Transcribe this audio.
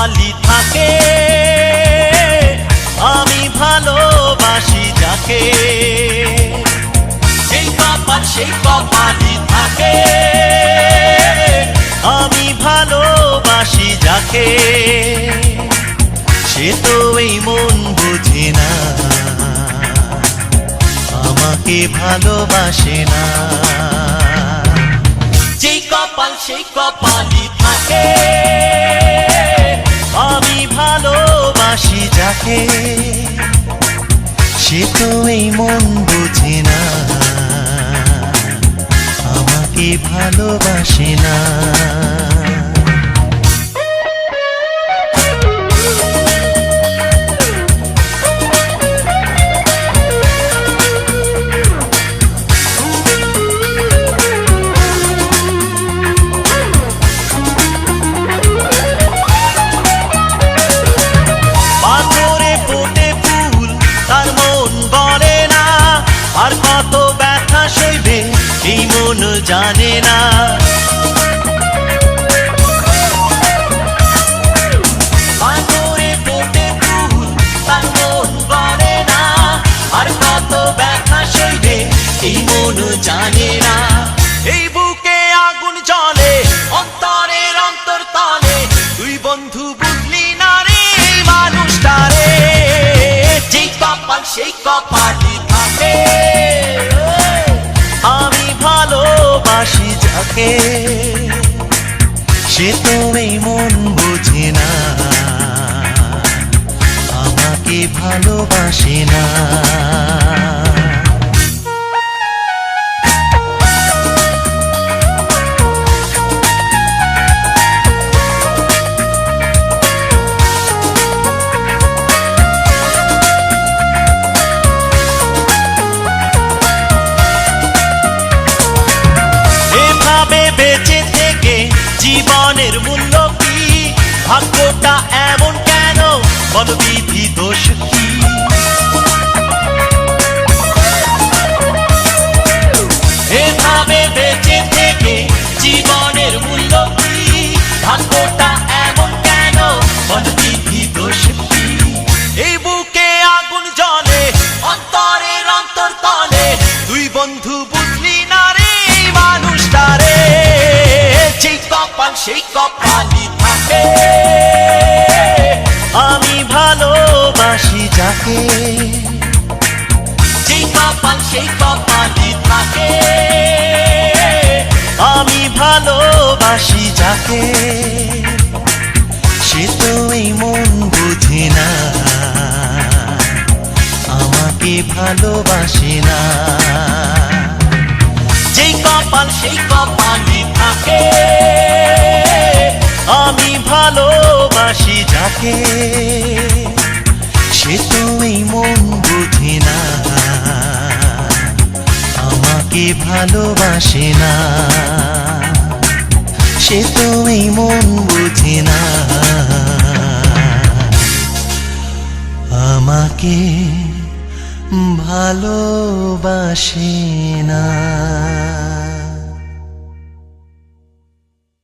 কপালই থাকে, আমি ভালোবাসি যাকে। যেই কপাল সেই কপালই থাকে, আমি ভালোবাসি যাকে। সে তো এই মন বুঝে না, আমাকে ভালোবাসে না। যেই কপাল সেই কপালই থাকে, আমি ভালোবাসি যাকে। সে তো এই মন বুঝে না, আমাকে ভালোবাসে না। আর কত ব্যথা সইবে এই মন জানে না। পাথরে ফোটে ফুল তার মন গড়ে না, আর কত ব্যথা সইবে এই মন জানে না। এই বুকে আগুন জ্বলে অন্তরের অন্তরতলে, দুই বন্ধু বুঝলি না রে এই মানুষটারে। যেই কপাল সেই কপালই থাকে, আমি ভালোবাসি যাকে। সে তো এই মন বোঝে না, আমাকে ভালোবাসে না। বেঁচে থেকে জীবনের মূল্য কি? ভাগ্যটা এমন কেন বল, বিধি দোষ কি? এভাবে বেঁচে থেকে জীবনের মূল্য কি? ভাগ্যটা এমন কেন বল, বিধি দোষ কি? এই বুকে আগুন জ্বলে অন্তরের অন্তরতলে, দুই বন্ধু বুঝলি না রে এই মানুষটারে। যেই কপাল সেই কপালই থাকে, আমি ভালোবাসি যাকে। যেই কপাল সেই কপালই থাকে, আমি ভালোবাসি যাকে। সে তো এই মন বুঝে না, আমাকে ভালোবাসে না। যেই কপাল সেই কপালই থাকে, আমি ভালোবাসি যাকে। সে তো এই মন বুঝে না, আমাকে ভালোবাসে না। সে তো এই মন বুঝে না, আমাকে ভালোবাসে না।